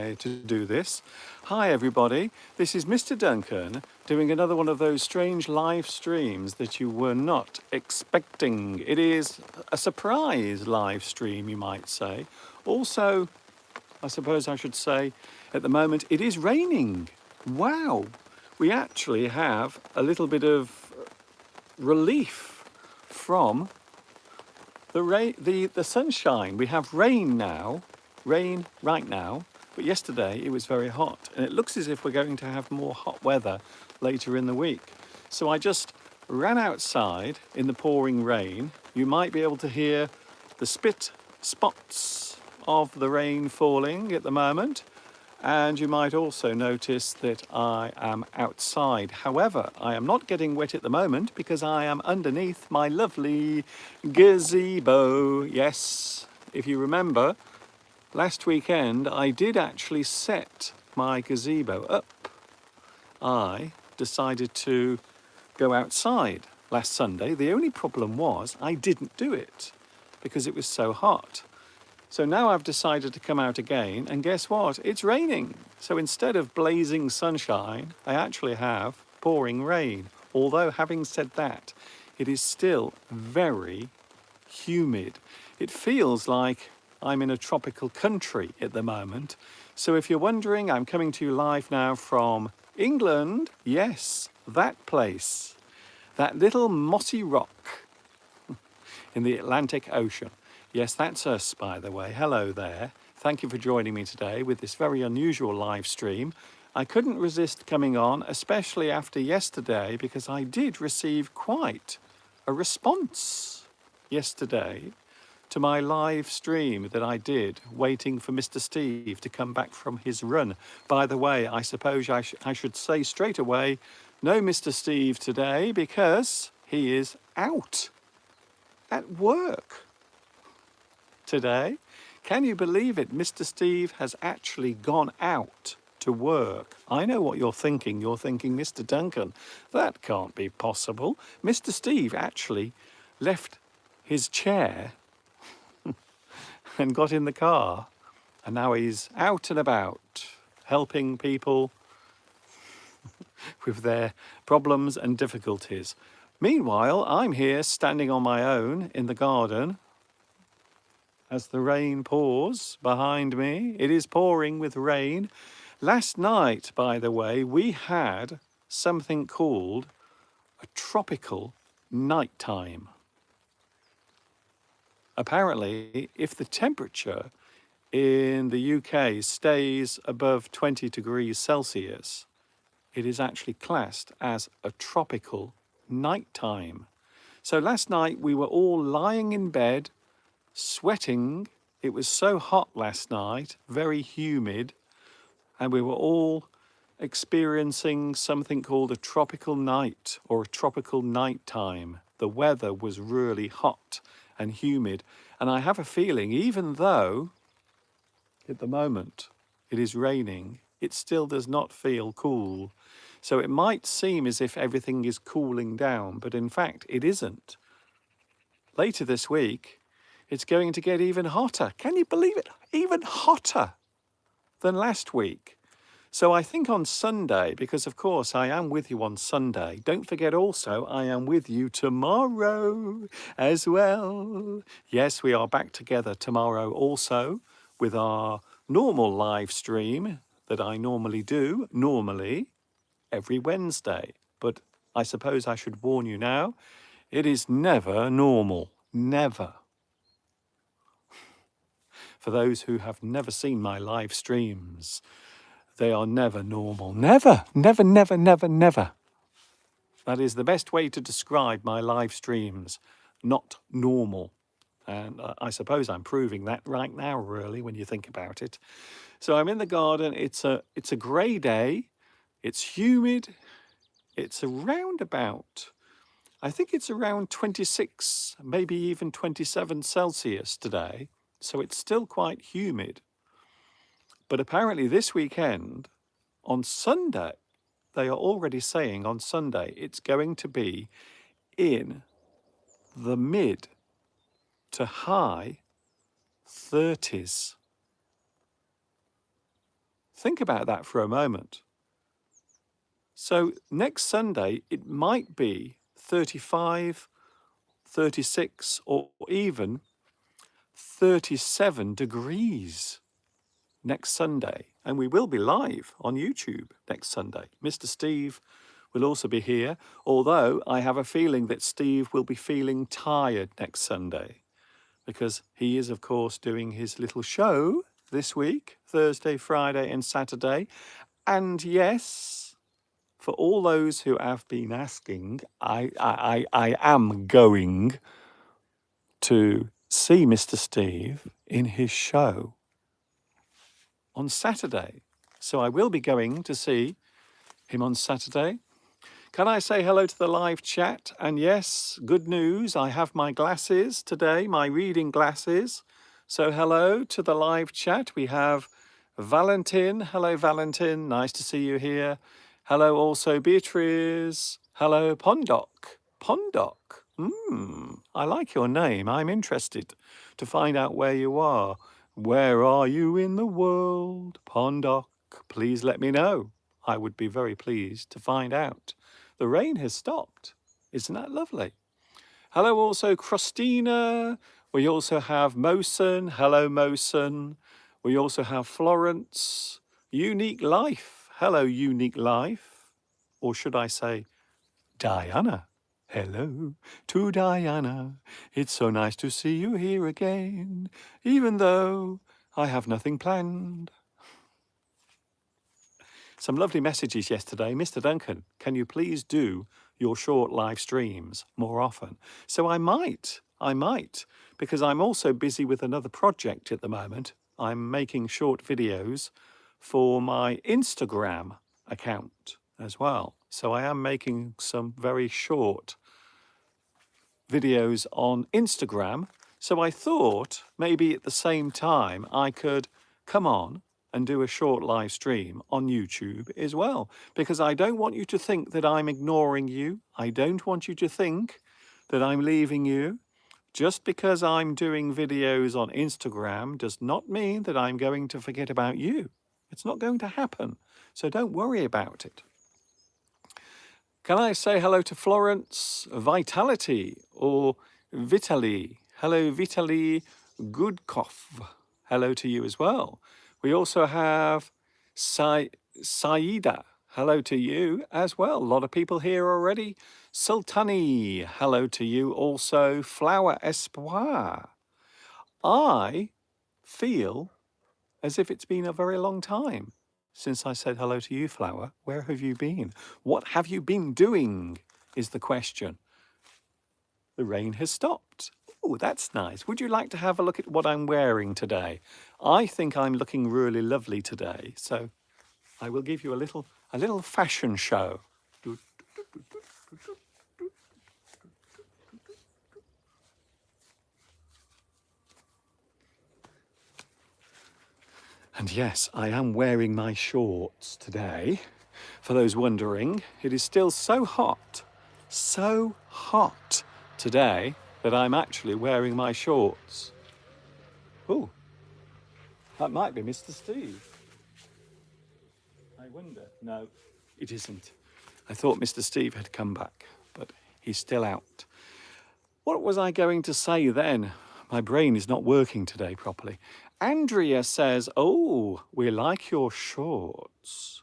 try to do this. Hi everybody, this is Mr. Duncan doing another one of those strange live streams that you were not expecting. It is a surprise live stream, you might say. Also, I suppose I should say, at the moment it is raining. Wow, we actually have a little bit of relief from the sunshine. We have rain now, rain right now, but yesterday it was very hot, and it looks as if we're going to have more hot weather later in the week. So I just ran outside in the pouring rain. You might be able to hear the spots of the rain falling at the moment. And you might also notice that I am outside. However, I am not getting wet at the moment because I am underneath my lovely gazebo. Yes, if you remember, last weekend I did actually set my gazebo up. I decided to go outside last Sunday. The only problem was I didn't do it because it was so hot. So now I've decided to come out again, and guess what? It's raining. So instead of blazing sunshine, I actually have pouring rain. Although having said that, it is still very humid. It feels like I'm in a tropical country at the moment. So if you're wondering, I'm coming to you live now from England. Yes, that place. That little mossy rock in the Atlantic Ocean. Yes, that's us, by the way. Hello there. Thank you for joining me today with this very unusual live stream. I couldn't resist coming on, especially after yesterday, because I did receive quite a response yesterday to my live stream that I did, waiting for Mr. Steve to come back from his run. By the way, I suppose I should say straight away, no Mr. Steve today, because he is out at work today. Can you believe it? Mr. Steve has actually gone out to work. I know what you're thinking. You're thinking, Mr. Duncan, that can't be possible. Mr. Steve actually left his chair and got in the car, and now he's out and about helping people with their problems and difficulties. Meanwhile, I'm here standing on my own in the garden as the rain pours behind me. It is pouring with rain. Last night, by the way, we had something called a tropical nighttime. Apparently, if the temperature in the UK stays above 20 degrees Celsius, it is actually classed as a tropical nighttime. So last night we were all lying in bed, sweating. It was so hot last night, very humid, and we were all experiencing something called a tropical night or a tropical nighttime. The weather was really hot and humid, and I have a feeling, even though at the moment it is raining, it still does not feel cool. So it might seem as if everything is cooling down, but in fact it isn't. Later this week, it's going to get even hotter. Can you believe it? Even hotter than last week. So I think on Sunday, because of course I am with you on Sunday, don't forget also I am with you tomorrow as well. Yes, we are back together tomorrow also with our normal live stream that I normally do, every Wednesday. But I suppose I should warn you now, it is never normal, never. For those who have never seen my live streams, they are never normal. Never, never, never, never, never. That is the best way to describe my live streams. Not normal. And I suppose I'm proving that right now, really, when you think about it. So I'm in the garden. It's a grey day. It's humid. It's around about, I think it's around 26, maybe even 27 Celsius today. So it's still quite humid. But apparently this weekend, on Sunday, they are already saying on Sunday, it's going to be in the mid to high 30s. Think about that for a moment. So next Sunday, it might be 35, 36, or even 37 degrees next Sunday. And we will be live on YouTube next Sunday. Mr. Steve will also be here, although I have a feeling that Steve will be feeling tired next Sunday because he is, of course, doing his little show this week, Thursday, Friday, and Saturday. And yes, for all those who have been asking, I am going to see Mr. Steve in his show on Saturday. So I will be going to see him on Saturday. Can I say hello to the live chat? And yes, good news, I have my glasses today, my reading glasses. So hello to the live chat. We have Valentin. Hello, Valentin. Nice to see you here. Hello also, Beatrice. Hello, Pondok. Pondok. I like your name. I'm interested to find out where you are. Where are you in the world, Pondok? Please let me know. I would be very pleased to find out. The rain has stopped. Isn't that lovely? Hello also, Christina. We also have Mosen. Hello, Mosen. We also have Florence. Unique Life. Hello, Unique Life. Or should I say, Diana. Hello to Diana. It's so nice to see you here again, even though I have nothing planned. Some lovely messages yesterday. Mr. Duncan, can you please do your short live streams more often? So I might, because I'm also busy with another project at the moment. I'm making short videos for my Instagram account as well. So I am making some very short videos on Instagram. So I thought maybe at the same time I could come on and do a short live stream on YouTube as well, because I don't want you to think that I'm ignoring you. I don't want you to think that I'm leaving you. Just because I'm doing videos on Instagram does not mean that I'm going to forget about you. It's not going to happen. So don't worry about it. Can I say hello to Florence, Vitality, or Vitaly? Hello, Vitaly Goodkoff. Hello to you as well. We also have Saida. Hello to you as well. A lot of people here already. Sultani. Hello to you also. Flower Espoir. I feel as if it's been a very long time since I said hello to you, Flower. Where have you been? What have you been doing is the question. The rain has stopped. Oh, that's nice. Would you like to have a look at what I'm wearing today? I think I'm looking really lovely today. So I will give you a little fashion show. And yes, I am wearing my shorts today. For those wondering, it is still so hot today that I'm actually wearing my shorts. Oh, that might be Mr. Steve. I wonder. No, it isn't. I thought Mr. Steve had come back, but he's still out. What was I going to say then? My brain is not working today properly. Andrea says, oh, we like your shorts.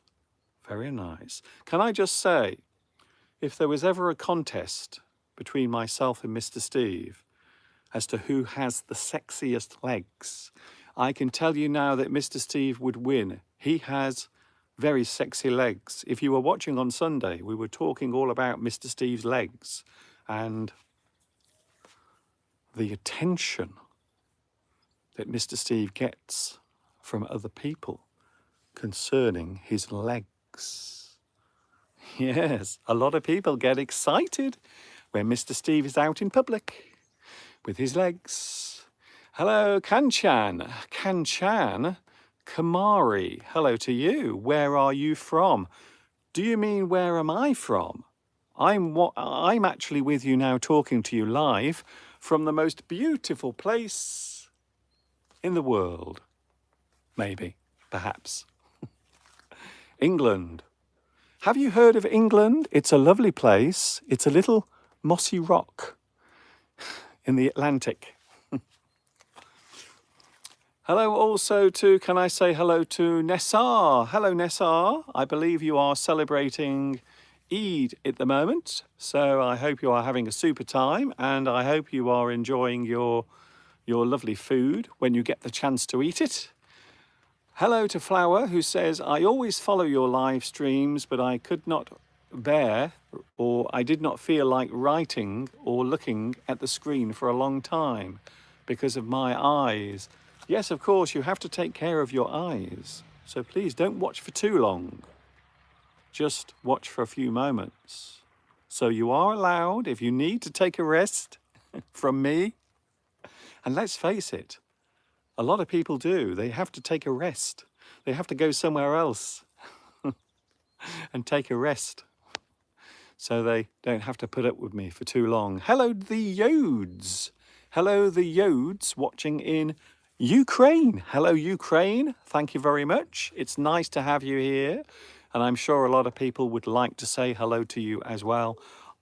Very nice. Can I just say, if there was ever a contest between myself and Mr. Steve as to who has the sexiest legs, I can tell you now that Mr. Steve would win. He has very sexy legs. If you were watching on Sunday, we were talking all about Mr. Steve's legs and the attention that Mr. Steve gets from other people concerning his legs. Yes, a lot of people get excited when Mr. Steve is out in public with his legs. Hello, Kanchan. Kanchan Kamari. Hello to you. Where are you from? Do you mean where am I from? I'm actually with you now, talking to you live from the most beautiful place in the world. Maybe, perhaps. England. Have you heard of England? It's a lovely place. It's a little mossy rock in the Atlantic. Hello also to, can I say hello to Nessar? Hello Nessar. I believe you are celebrating Eid at the moment. So I hope you are having a super time, and I hope you are enjoying your lovely food when you get the chance to eat it. Hello to Flower, who says, I always follow your live streams, but I could not bear, or I did not feel like writing or looking at the screen for a long time because of my eyes. Yes, of course, you have to take care of your eyes. So please don't watch for too long. Just watch for a few moments. So you are allowed, if you need to take a rest from me. And let's face it, a lot of people do. They have to take a rest. They have to go somewhere else and take a rest, so they don't have to put up with me for too long. Hello, the Yodes. Hello, the Yodes watching in Ukraine. Hello, Ukraine. Thank you very much. It's nice to have you here. And I'm sure a lot of people would like to say hello to you as well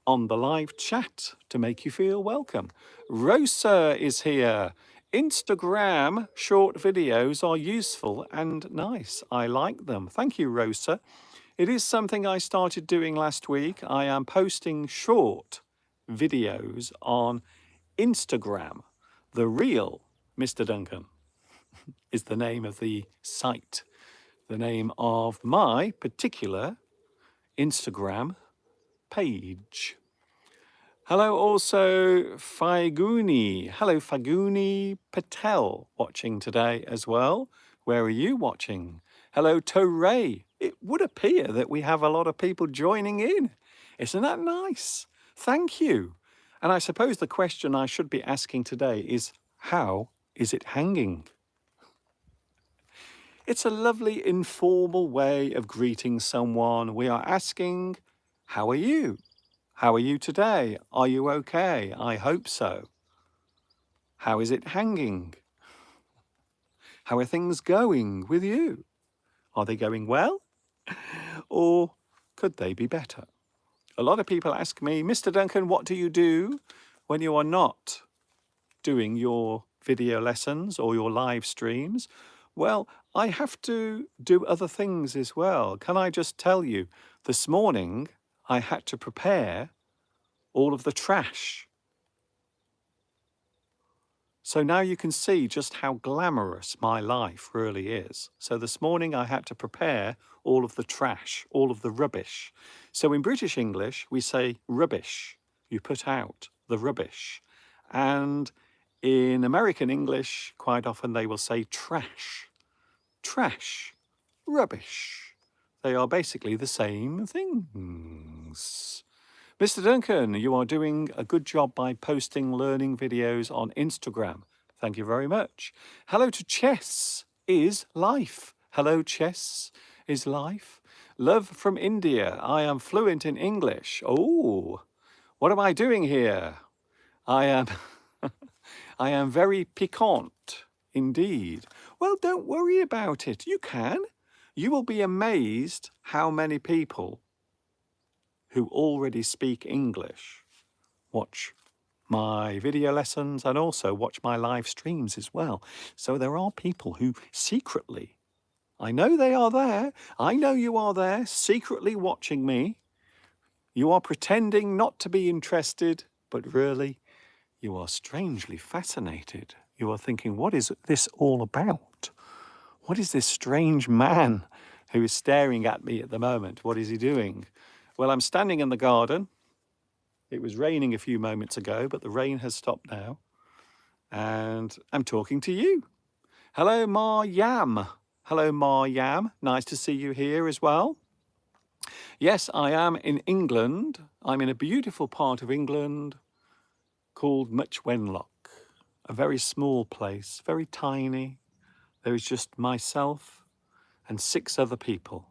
on the live chat to make you feel welcome. Rosa is here. Instagram short videos are useful and nice. I like them. Thank you, Rosa. It is something I started doing last week. I am posting short videos on Instagram. The Real Mr. Duncan is the name of the site, the name of my particular Instagram page. Hello also Faguni. Hello Faguni Patel watching today as well. Where are you watching? Hello Toray. It would appear that we have a lot of people joining in. Isn't that nice? Thank you. And I suppose the question I should be asking today is, how is it hanging? It's a lovely informal way of greeting someone. We are asking, how are you? How are you today? Are you okay? I hope so. How is it hanging? How are things going with you? Are they going well? Or could they be better? A lot of people ask me, Mr. Duncan, what do you do when you are not doing your video lessons or your live streams? Well, I have to do other things as well. Can I just tell you, this morning I had to prepare all of the trash. So now you can see just how glamorous my life really is. So this morning I had to prepare all of the trash, all of the rubbish. So in British English, we say rubbish. You put out the rubbish. And in American English, quite often they will say trash. Trash, rubbish. They are basically the same things. Mr. Duncan, you are doing a good job by posting learning videos on Instagram. Thank you very much. Hello to Chess is Life. Hello, Chess is Life. Love from India. I am fluent in English. Oh, what am I doing here? I am very piquant indeed. Well, don't worry about it. You can. You will be amazed how many people who already speak English watch my video lessons and also watch my live streams as well. So there are people who secretly, I know they are there, I know you are there, secretly watching me. You are pretending not to be interested, but really you are strangely fascinated. You are thinking, what is this all about? What is this strange man who is staring at me at the moment? What is he doing? Well, I'm standing in the garden. It was raining a few moments ago, but the rain has stopped now. And I'm talking to you. Hello, Ma Yam. Hello, Ma Yam. Nice to see you here as well. Yes, I am in England. I'm in a beautiful part of England called Much Wenlock. A very small place, very tiny. There is just myself and 6 other people.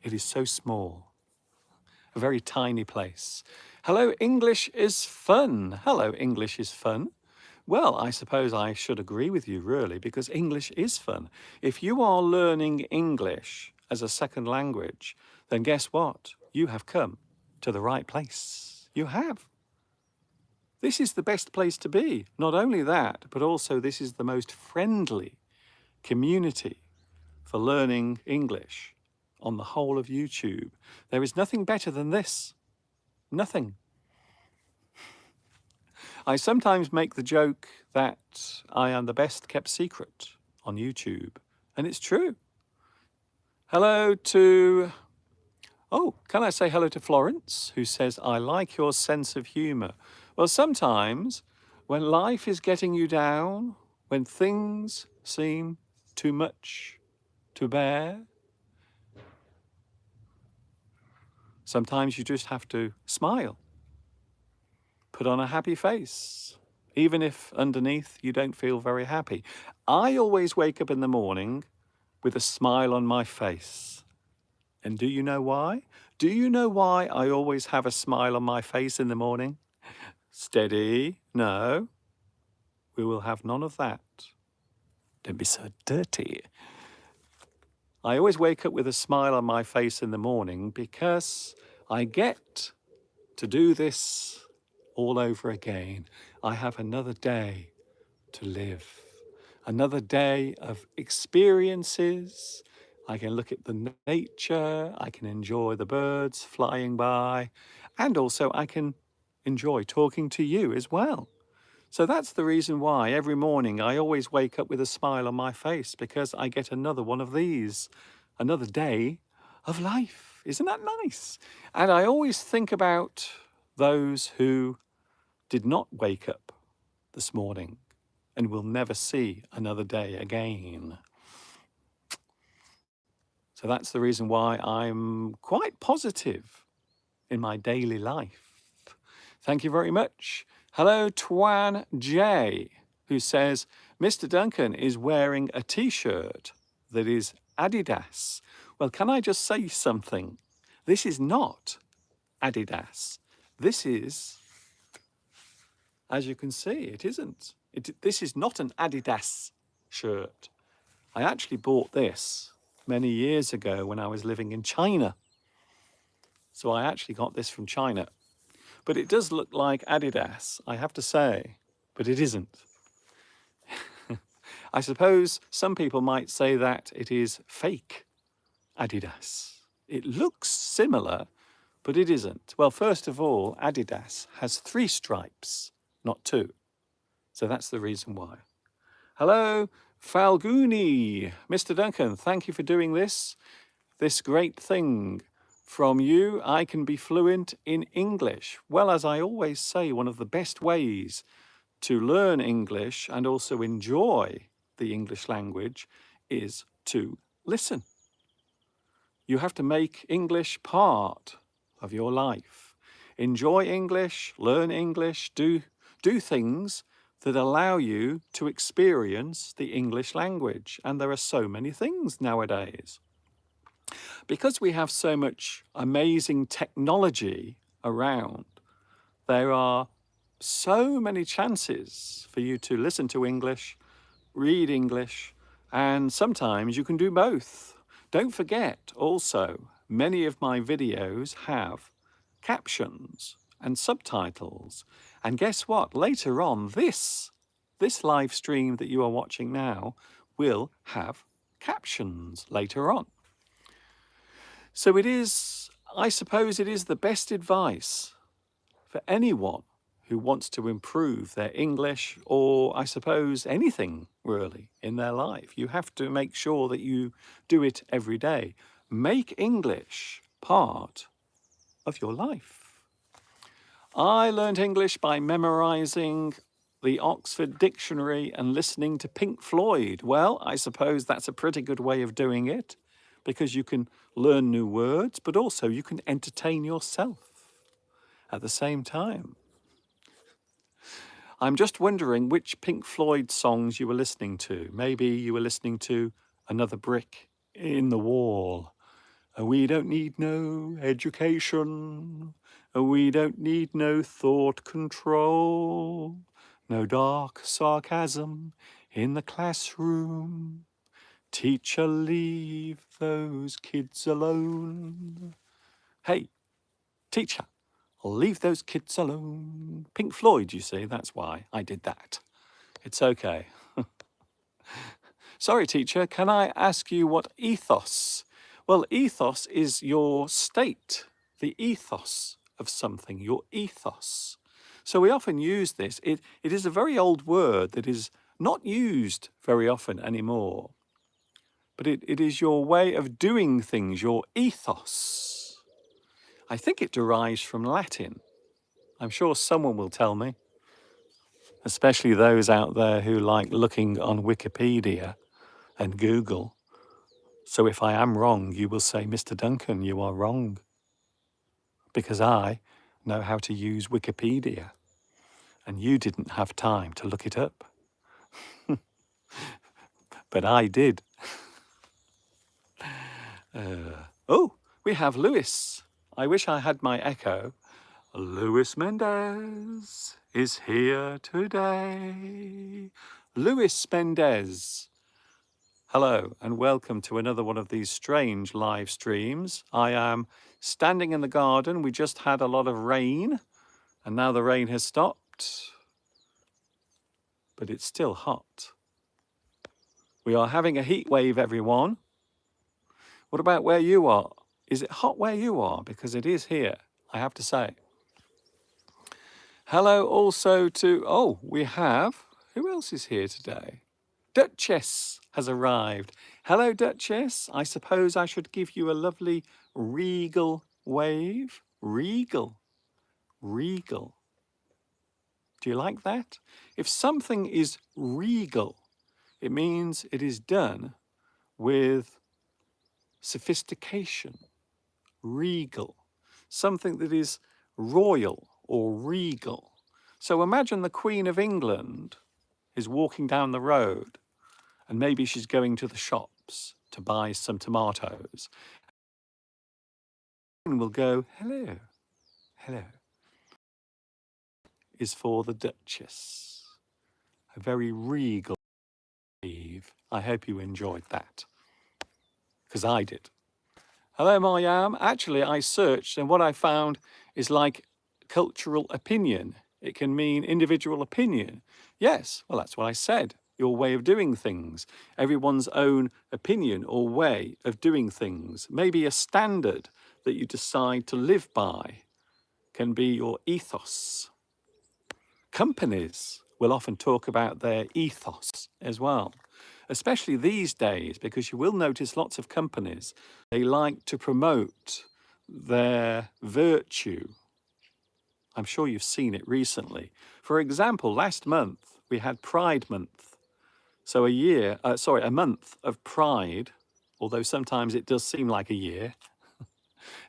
It is so small. A very tiny place. Hello, English is fun. Hello, English is fun. Well, I suppose I should agree with you really, because English is fun. If you are learning English as a second language, then guess what? You have come to the right place. You have. This is the best place to be. Not only that, but also this is the most friendly community for learning English on the whole of YouTube. There is nothing better than this. Nothing. I sometimes make the joke that I am the best kept secret on YouTube, and it's true. Hello to, can I say hello to Florence, who says, I like your sense of humour. Well, sometimes when life is getting you down, when things seem too much to bear, sometimes you just have to smile, put on a happy face, even if underneath you don't feel very happy. I always wake up in the morning with a smile on my face. And do you know why? Do you know why I always have a smile on my face in the morning? Steady. No, we will have none of that. Don't be so dirty. I always wake up with a smile on my face in the morning because I get to do this all over again. I have another day to live, another day of experiences. I can look at the nature, I can enjoy the birds flying by, and also I can enjoy talking to you as well. So that's the reason why every morning I always wake up with a smile on my face, because I get another one of these, another day of life. Isn't that nice? And I always think about those who did not wake up this morning and will never see another day again. So that's the reason why I'm quite positive in my daily life. Thank you very much. Hello, Twan J, who says, Mr. Duncan is wearing a t-shirt that is Adidas. Well, can I just say something? This is not Adidas. This is, as you can see, it isn't. This is not an Adidas shirt. I actually bought this many years ago when I was living in China. So I actually got this from China. But it does look like Adidas, I have to say, but it isn't. I suppose some people might say that it is fake Adidas. It looks similar, but it isn't. Well, first of all, Adidas has 3 stripes, not 2. So that's the reason why. Hello, Falguni. Mr. Duncan, thank you for doing this great thing. From you, I can be fluent in English. Well, as I always say, one of the best ways to learn English and also enjoy the English language is to listen. You have to make English part of your life. Enjoy English, learn English, do things that allow you to experience the English language. And there are so many things nowadays. Because we have so much amazing technology around, there are so many chances for you to listen to English, read English, and sometimes you can do both. Don't forget also, many of my videos have captions and subtitles. And guess what? Later on, this live stream that you are watching now will have captions later on. So it is, I suppose it is the best advice for anyone who wants to improve their English, or I suppose anything really in their life. You have to make sure that you do it every day. Make English part of your life. I learned English by memorizing the Oxford Dictionary and listening to Pink Floyd. Well, I suppose that's a pretty good way of doing it, because you can learn new words, but also you can entertain yourself at the same time. I'm just wondering which Pink Floyd songs you were listening to. Maybe you were listening to Another Brick in the Wall. We don't need no education. We don't need no thought control. No dark sarcasm in the classroom. Teacher, leave those kids alone. Hey, teacher, leave those kids alone. Pink Floyd, you see, that's why I did that. It's okay. Sorry, teacher, can I ask you what ethos? Well, ethos is your state, the ethos of something, your ethos. So we often use this. It is a very old word that is not used very often anymore. But it is your way of doing things, your ethos. I think it derives from Latin. I'm sure someone will tell me, especially those out there who like looking on Wikipedia and Google. So if I am wrong, you will say, Mr. Duncan, you are wrong. Because I know how to use Wikipedia, and you didn't have time to look it up. But I did. Oh, we have Lewis. I wish I had my echo. Luis Mendez is here today. Luis Mendez. Hello and welcome to another one of these strange live streams. I am standing in the garden. We just had a lot of rain and now the rain has stopped, but it's still hot. We are having a heat wave, everyone. What about where you are? Is it hot where you are? Because it is here, I have to say. Hello also to, oh, we have, who else is here today? Duchess has arrived. Hello, Duchess. I suppose I should give you a lovely regal wave. Regal. Regal. Do you like that? If something is regal, it means it is done with sophistication. Regal. Something that is royal or regal. So imagine the Queen of England is walking down the road and maybe she's going to the shops to buy some tomatoes. And we'll go, hello, hello. Is for the Duchess. A very regal Eve. I hope you enjoyed that, because I did. Hello, Mariam. Actually, I searched and what I found is like cultural opinion. It can mean individual opinion. Yes, well, that's what I said. Your way of doing things. Everyone's own opinion or way of doing things. Maybe a standard that you decide to live by can be your ethos. Companies will often talk about their ethos as well, especially these days, because you will notice lots of companies, they like to promote their virtue. I'm sure you've seen it recently. For example, last month we had Pride Month. So a month of pride, although sometimes it does seem like a year.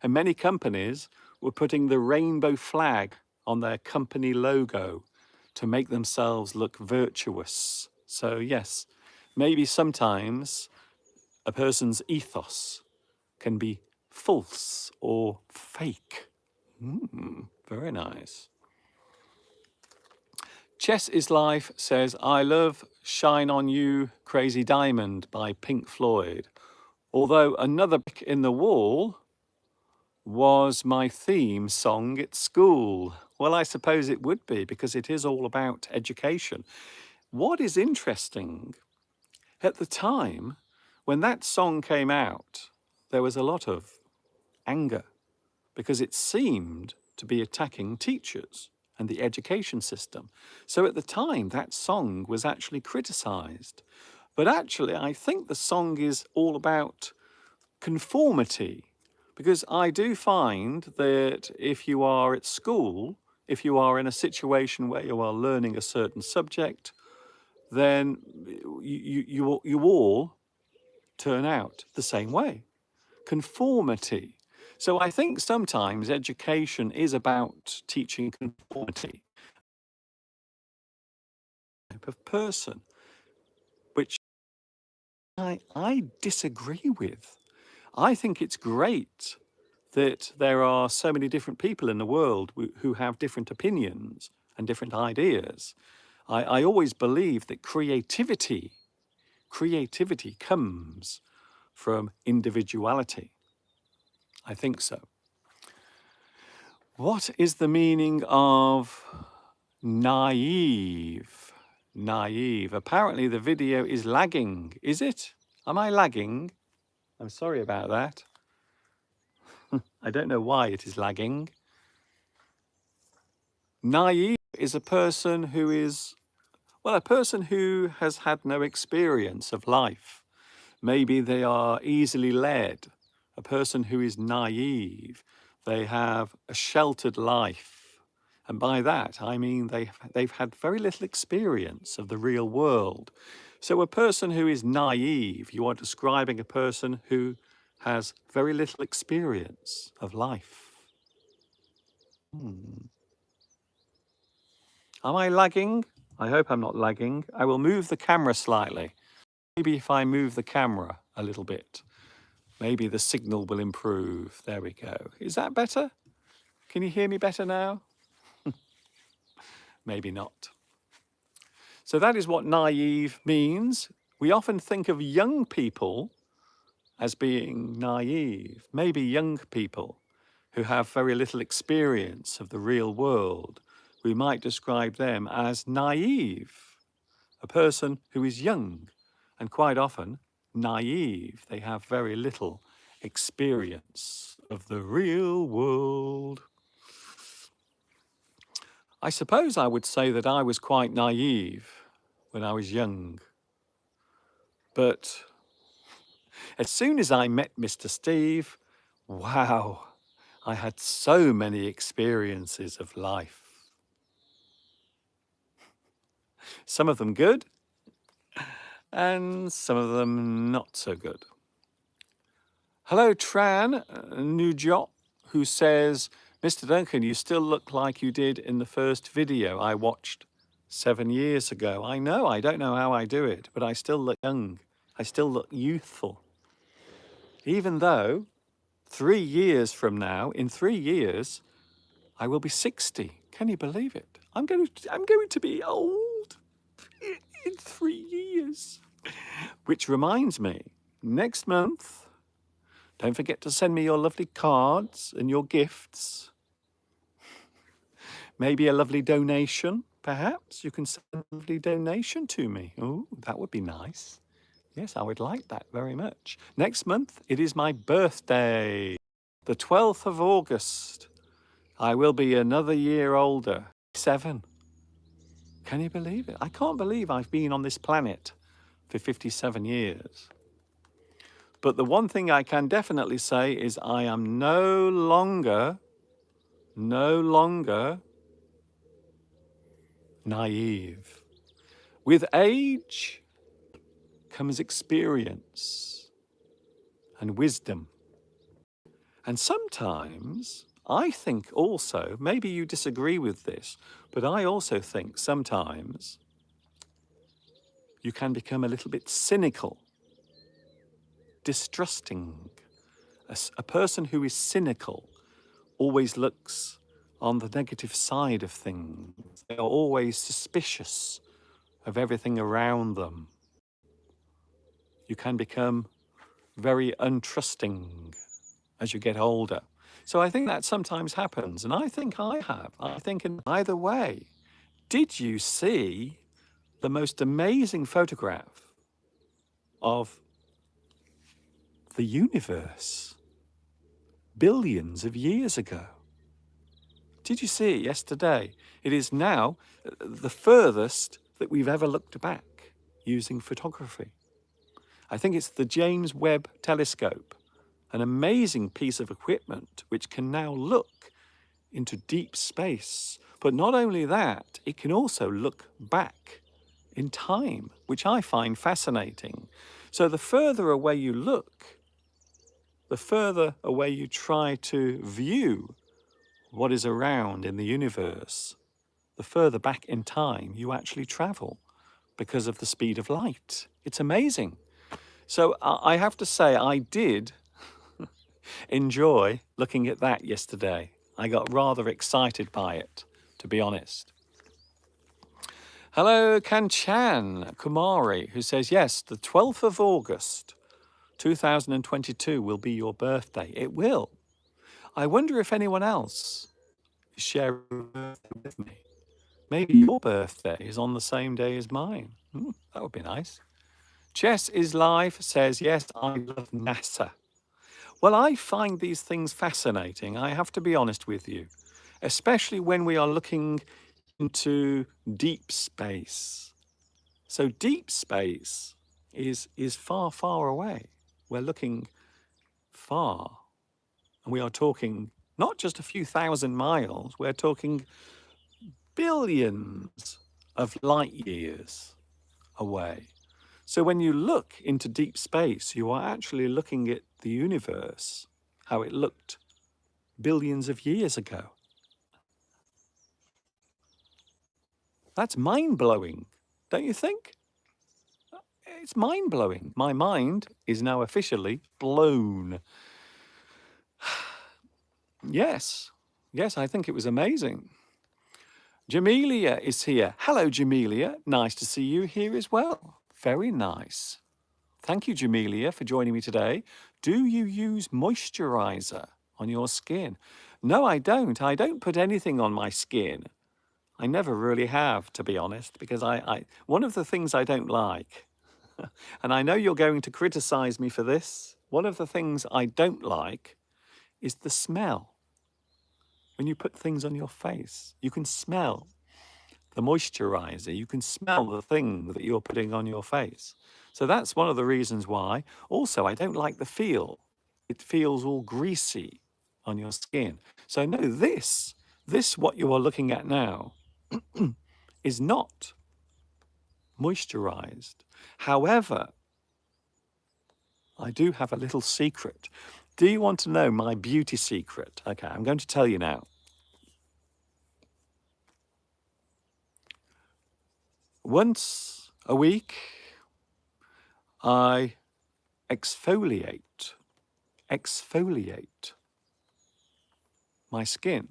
And many companies were putting the rainbow flag on their company logo to make themselves look virtuous. So yes, maybe sometimes a person's ethos can be false or fake. Very nice. Chess is Life says, I love Shine On You, Crazy Diamond by Pink Floyd. Although another brick in the wall was my theme song at school. Well, I suppose it would be, because it is all about education. What is interesting, at the time when that song came out, there was a lot of anger because it seemed to be attacking teachers and the education system. So at the time, that song was actually criticized. But actually, I think the song is all about conformity, because I do find that if you are at school, if you are in a situation where you are learning a certain subject, then you all turn out the same way. Conformity. So I think sometimes education is about teaching conformity. Type of person, which I disagree with. I think it's great that there are so many different people in the world who have different opinions and different ideas. I always believe that creativity creativity comes from individuality. I think so. What is the meaning of naive? Naive. Apparently the video is lagging. Is it? Am I lagging? I'm sorry about that. I don't know why it is lagging. Naive is a person who is, well, a person who has had no experience of life. Maybe they are easily led. A person who is naive. They have a sheltered life. And by that, I mean they've had very little experience of the real world. So a person who is naive, you are describing a person who has very little experience of life. Am I lagging? I hope I'm not lagging. I will move the camera slightly. Maybe if I move the camera a little bit, maybe the signal will improve. There we go. Is that better? Can you hear me better now? Maybe not. So that is what naive means. We often think of young people as being naive. Maybe young people who have very little experience of the real world. We might describe them as naive. A person who is young and quite often naive. They have very little experience of the real world. I suppose I would say that I was quite naive when I was young. But as soon as I met Mr. Steve, wow, I had so many experiences of life. Some of them good, and some of them not so good. Hello, Tran Nujot, who says, Mr. Duncan, you still look like you did in the first video I watched 7 years ago. I know, I don't know how I do it, but I still look young. I still look youthful. Even though 3 years from now, in 3 years, I will be 60. Can you believe it? I'm going to be old in 3 years. Which reminds me, next month, don't forget to send me your lovely cards and your gifts. Maybe a lovely donation, perhaps. You can send a lovely donation to me. Oh, that would be nice. Yes, I would like that very much. Next month, it is my birthday, the 12th of August. I will be another year older, 7. Can you believe it? I can't believe I've been on this planet for 57 years. But the one thing I can definitely say is I am no longer naive. With age comes experience and wisdom. And sometimes I think also, maybe you disagree with this, but I also think sometimes you can become a little bit cynical, distrusting. A person who is cynical always looks on the negative side of things. They are always suspicious of everything around them. You can become very untrusting as you get older. So I think that sometimes happens, and I think I have. I think in either way. Did you see the most amazing photograph of the universe billions of years ago? Did you see it yesterday? It is now the furthest that we've ever looked back using photography. I think it's the James Webb Telescope, an amazing piece of equipment which can now look into deep space. But not only that, it can also look back in time, which I find fascinating. So the further away you look, the further away you try to view what is around in the universe, the further back in time you actually travel because of the speed of light. It's amazing. So I have to say I did enjoy looking at that yesterday. I got rather excited by it, to be honest. Hello, Kanchan Kumari, who says, yes, the 12th of August, 2022 will be your birthday. It will. I wonder if anyone else is sharing a birthday with me. Maybe your birthday is on the same day as mine. That would be nice. Chess is Live says, yes, I love NASA. Well, I find these things fascinating, I have to be honest with you, especially when we are looking into deep space. So deep space is far, far away. We're looking far, and we are talking not just a few thousand miles, we're talking billions of light years away. So when you look into deep space, you are actually looking at the universe, how it looked billions of years ago. That's mind-blowing, don't you think? It's mind-blowing. My mind is now officially blown. Yes, yes, I think it was amazing. Jamelia is here. Hello, Jamelia. Nice to see you here as well. Very nice. Thank you, Jamelia, for joining me today. Do you use moisturizer on your skin? No, I don't. I don't put anything on my skin. I never really have, to be honest, because one of the things I don't like, and I know you're going to criticize me for this, one of the things I don't like is the smell. When you put things on your face, you can smell the moisturizer, you can smell the thing that you're putting on your face. So that's one of the reasons why. Also, I don't like the feel. It feels all greasy on your skin. So no, this what you are looking at now is not moisturized. However, I do have a little secret. Do you want to know my beauty secret? Okay, I'm going to tell you now. Once a week, I exfoliate my skin.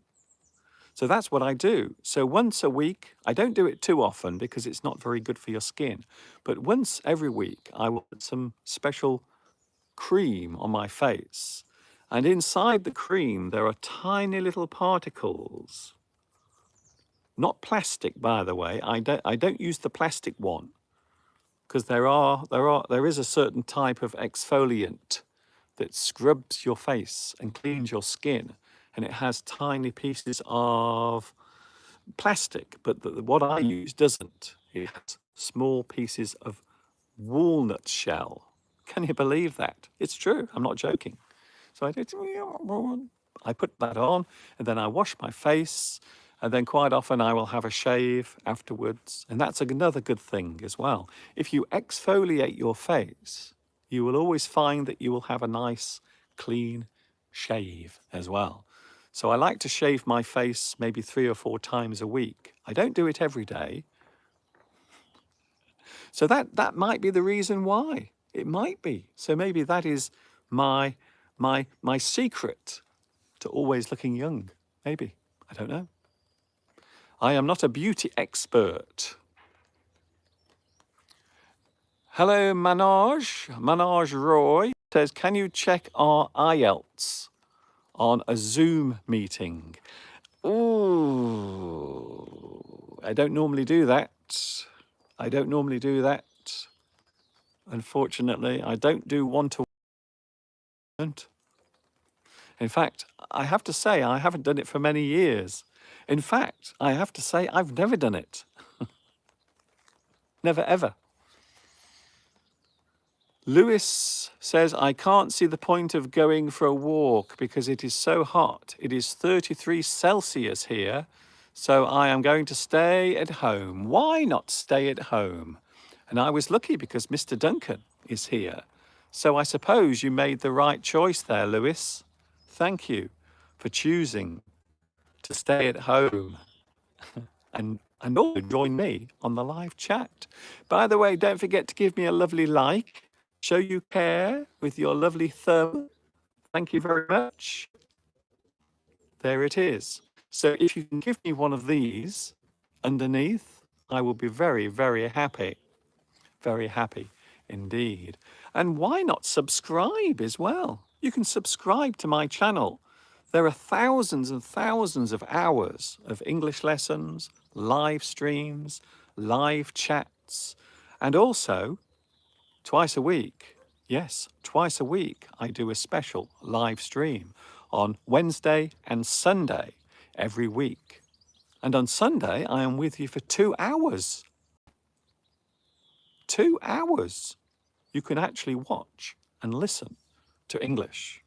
So that's what I do. So once a week, I don't do it too often because it's not very good for your skin, but once every week, I will put some special cream on my face. And inside the cream, there are tiny little particles. Not plastic, by the way. I don't use the plastic one because there is a certain type of exfoliant that scrubs your face and cleans your skin, and it has tiny pieces of plastic, but what I use doesn't. It has small pieces of walnut shell. Can you believe that? It's true. I'm not joking. So I put that on, and then I wash my face, and then quite often I will have a shave afterwards. And that's another good thing as well. If you exfoliate your face, you will always find that you will have a nice, clean shave as well. So I like to shave my face maybe 3 or 4 times a week. I don't do it every day. So that might be the reason why. It might be. So maybe that is my secret to always looking young. Maybe. I don't know. I am not a beauty expert. Hello, Manoj Roy says, can you check our IELTS on a Zoom meeting? Ooh, I don't normally do that. I don't normally do that. Unfortunately, I don't do one-to-one. In fact, I have to say, I haven't done it for many years. In fact, I have to say, I've never done it. Never, ever. Lewis says, I can't see the point of going for a walk because it is so hot. It is 33 Celsius here, so I am going to stay at home. Why not stay at home? And I was lucky because Mr. Duncan is here. So I suppose you made the right choice there, Lewis. Thank you for choosing to stay at home and also join me on the live chat. By the way, don't forget to give me a lovely like. Show you care with your lovely thumb. Thank you very much. There it is. So if you can give me one of these underneath, I will be very, very happy. Very happy indeed. And why not subscribe as well? You can subscribe to my channel. There are thousands and thousands of hours of English lessons, live streams, live chats, and also twice a week. Yes, twice a week I do a special live stream on Wednesday and Sunday every week. And on Sunday, I am with you for 2 hours. 2 hours. You can actually watch and listen to English.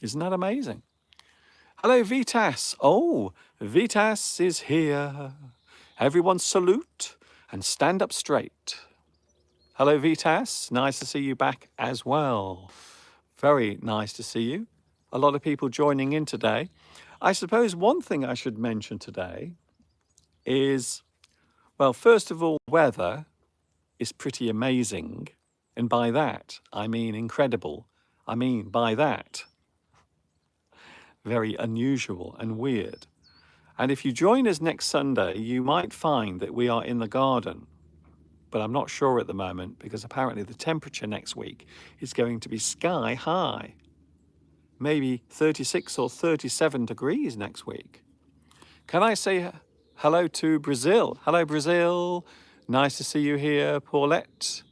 Isn't that amazing? Hello, Vitas. Oh, Vitas is here. Everyone salute and stand up straight. Hello, Vitas. Nice to see you back as well. Very nice to see you. A lot of people joining in today. I suppose one thing I should mention today is, well, first of all, weather is pretty amazing. And by that, I mean incredible. I mean by that, very unusual and weird. And if you join us next Sunday, you might find that we are in the garden. But I'm not sure at the moment because apparently the temperature next week is going to be sky high. Maybe 36 or 37 degrees next week. Can I say hello to Brazil? Hello, Brazil. Nice to see you here, Paulette.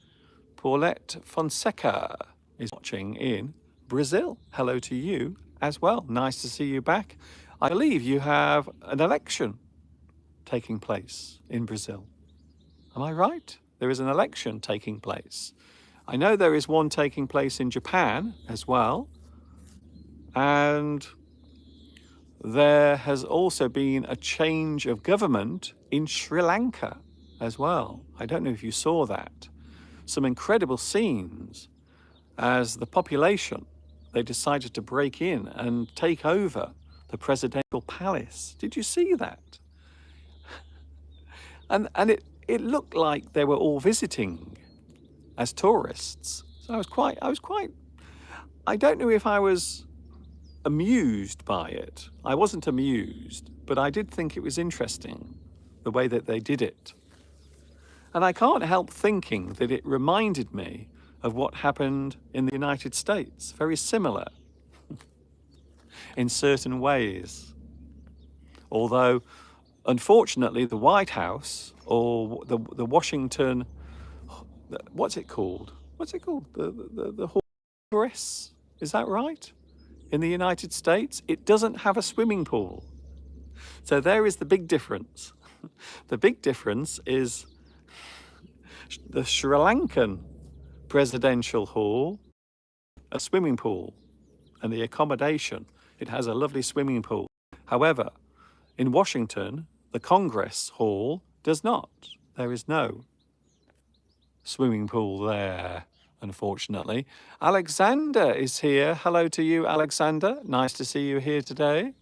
Paulette Fonseca is watching in Brazil. Hello to you as well. Nice to see you back. I believe you have an election taking place in Brazil. Am I right? There is an election taking place. I know there is one taking place in Japan as well. And there has also been a change of government in Sri Lanka as well. I don't know if you saw that. Some incredible scenes as the population, they decided to break in and take over the presidential palace. Did you see that? And it looked like they were all visiting as tourists. So I don't know if I was amused by it. I wasn't amused, but I did think it was interesting the way that they did it. And I can't help thinking that it reminded me of what happened in the United States. Very similar in certain ways. Although, unfortunately, the White House or the Washington, what's it called? What's it called? The Congress? Is that right? In the United States, it doesn't have a swimming pool. So there is the big difference. The big difference is the Sri Lankan presidential hall, a swimming pool, and the accommodation. It has a lovely swimming pool. However, in Washington, the Congress Hall does not. There is no swimming pool there, unfortunately. Alexander is here. Hello to you, Alexander. Nice to see you here today.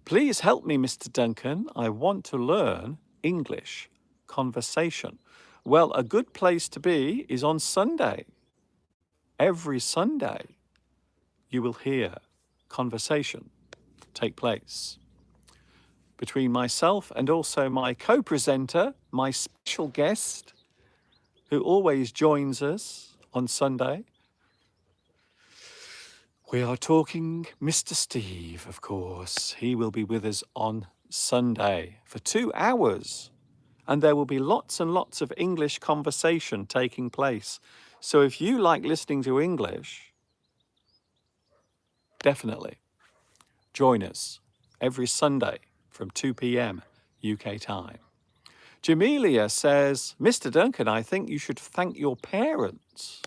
Please help me, Mr. Duncan. I want to learn English conversation. Well, a good place to be is on Sunday. Every Sunday, you will hear conversation take place between myself and also my co-presenter, my special guest, who always joins us on Sunday. We are talking Mr. Steve, of course. He will be with us on Sunday for 2 hours. And there will be lots and lots of English conversation taking place. So if you like listening to English, definitely join us every Sunday from 2 p.m. UK time. Jamelia says, Mr. Duncan, I think you should thank your parents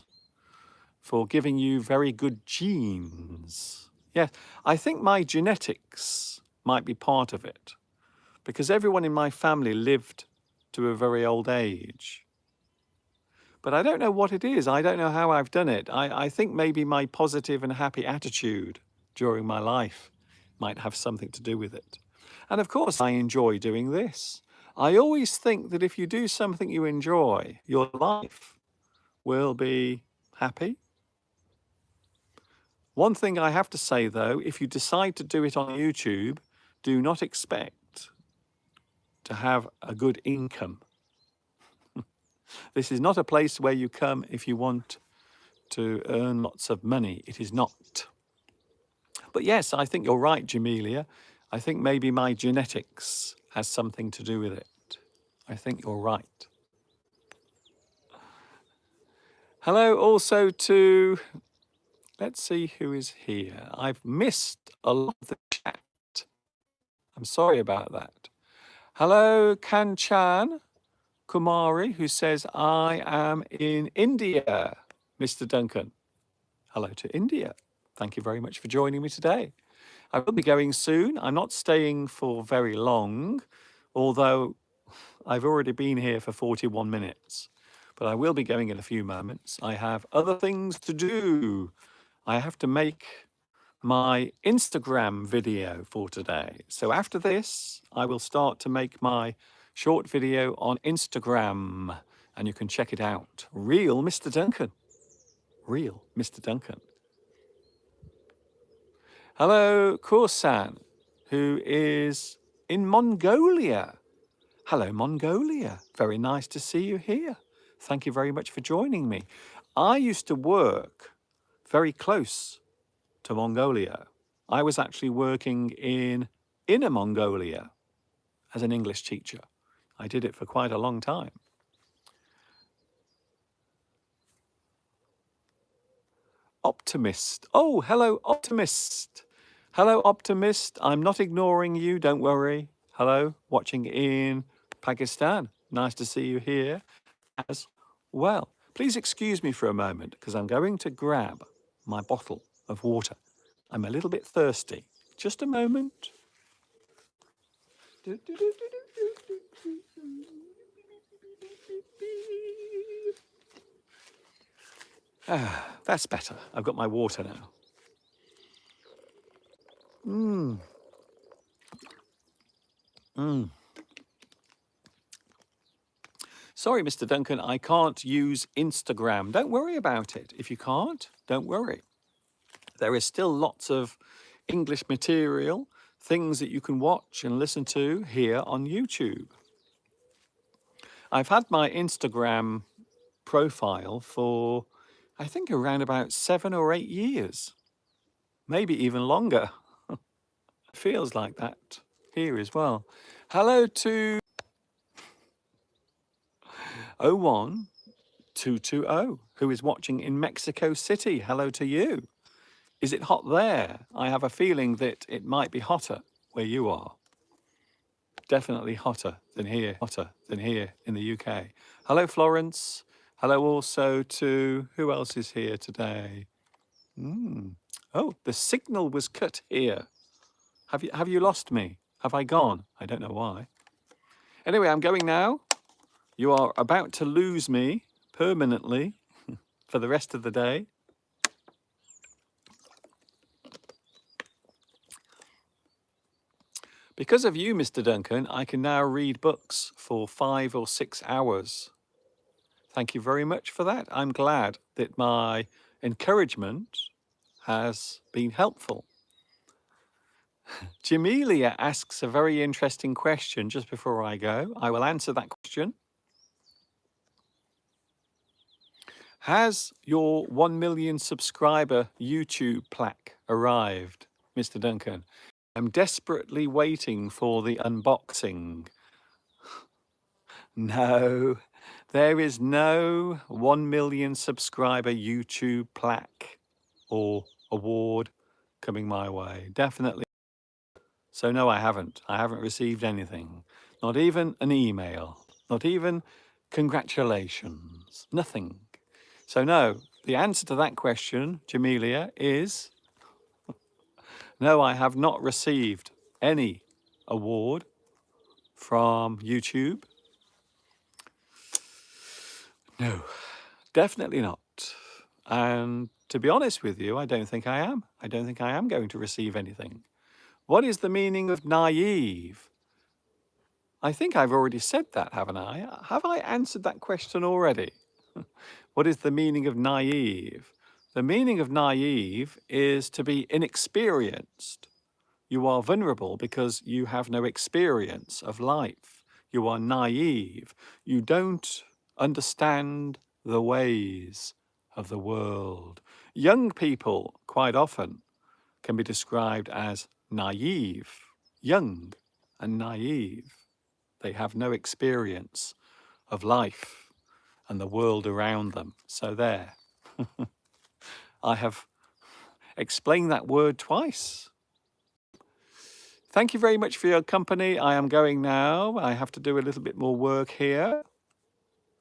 for giving you very good genes. Yes, I think my genetics might be part of it because everyone in my family lived to a very old age. But I don't know what it is. I don't know how I've done it. I think maybe my positive and happy attitude during my life might have something to do with it. And of course, I enjoy doing this. I always think that if you do something you enjoy, your life will be happy. One thing I have to say, though, if you decide to do it on YouTube, do not expect to have a good income. This is not a place where you come if you want to earn lots of money. It is not. But yes, I think you're right, Jamelia. I think maybe my genetics has something to do with it. I think you're right. Hello also to, let's see who is here. I've missed a lot of the chat. I'm sorry about that. Hello, Kanchan Kumari, who says, I am in India, Mr. Duncan. Hello to India. Thank you very much for joining me today. I will be going soon. I'm not staying for very long, although I've already been here for 41 minutes. But I will be going in a few moments. I have other things to do. I have to make my Instagram video for today. So after this, I will start to make my short video on Instagram, and you can check it out. Real Mr. Duncan. Real Mr. Duncan. Hello, Korsan, who is in Mongolia. Hello, Mongolia. Very nice to see you here. Thank you very much for joining me. I used to work very close to Mongolia. I was actually working in Inner Mongolia as an English teacher. I did it for quite a long time. Optimist. Oh, hello, Optimist. Hello, Optimist. I'm not ignoring you, don't worry. Hello, watching in Pakistan. Nice to see you here as well. Please excuse me for a moment because I'm going to grab my bottle of water. I'm a little bit thirsty. Just a moment. Ah, that's better. I've got my water now. Sorry, Mr. Duncan, I can't use Instagram. Don't worry about it. If you can't, don't worry. There is still lots of English material, things that you can watch and listen to here on YouTube. I've had my Instagram profile for, I think, around about 7 or 8 years, maybe even longer. Feels like that here as well. Hello to 01220, who is watching in Mexico City. Hello to you. Is it hot there? I have a feeling that it might be hotter where you are. Definitely hotter than here in the UK. Hello, Florence. Hello also to, who else is here today? Oh, the signal was cut here. Have you lost me? Have I gone? I don't know why. Anyway, I'm going now. You are about to lose me permanently for the rest of the day. Because of you, Mr. Duncan, I can now read books for 5 or 6 hours. Thank you very much for that. I'm glad that my encouragement has been helpful. Jamelia asks a very interesting question just before I go. I will answer that question. Has your 1 million subscriber YouTube plaque arrived, Mr. Duncan? I'm desperately waiting for the unboxing. No, there is no 1 million subscriber YouTube plaque or award coming my way. Definitely. So no, I haven't. I haven't received anything. Not even an email. Not even congratulations. Nothing. So no, the answer to that question, Jamelia, is no, I have not received any award from YouTube. No, definitely not. And to be honest with you, I don't think I am. I don't think I am going to receive anything. What is the meaning of naive? I think I've already said that, haven't I? Have I answered that question already? What is the meaning of naive? The meaning of naive is to be inexperienced. You are vulnerable because you have no experience of life. You are naive. You don't understand the ways of the world. Young people, quite often, can be described as naive, young and naive. They have no experience of life and the world around them. So there, I have explained that word twice. Thank you very much for your company. I am going now. I have to do a little bit more work here.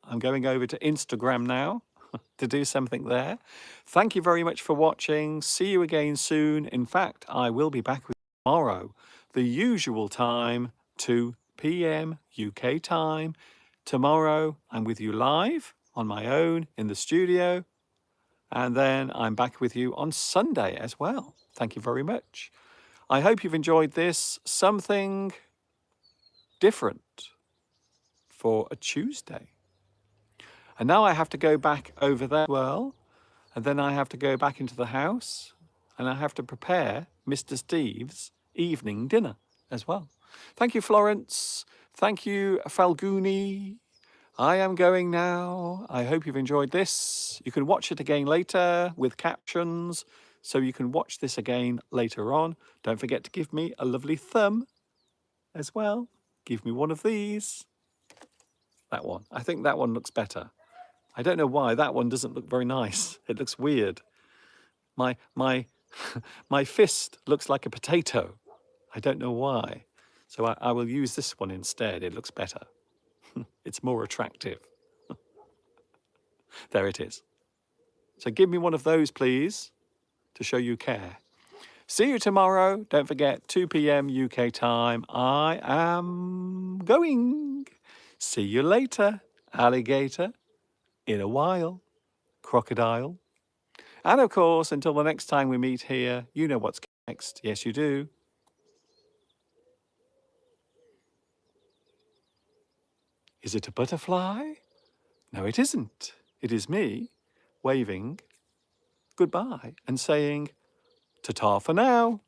I'm going over to Instagram now to do something there. Thank you very much for watching. See you again soon. In fact, I will be back with you tomorrow, the usual time, 2 p.m. UK time. Tomorrow, I'm with you live on my own in the studio. And then I'm back with you on Sunday as well. Thank you very much. I hope you've enjoyed this. Something different for a Tuesday. And now I have to go back over there as well. And then I have to go back into the house and I have to prepare Mr. Steve's evening dinner as well. Thank you, Florence. Thank you, Falguni. I am going now. I hope you've enjoyed this. You can watch it again later with captions, so you can watch this again later on. Don't forget to give me a lovely thumb as well. Give me one of these. That one. I think that one looks better. I don't know why that one doesn't look very nice. It looks weird. My my fist looks like a potato. I don't know why. So I will use this one instead. It looks better. It's more attractive. There it is. So give me one of those, please, to show you care. See you tomorrow. Don't forget, 2 p.m. UK time. I am going. See you later, alligator. In a while, crocodile. And of course, until the next time we meet here, you know what's next. Yes, you do. Is it a butterfly? No, it isn't. It is me waving goodbye and saying ta-ta for now.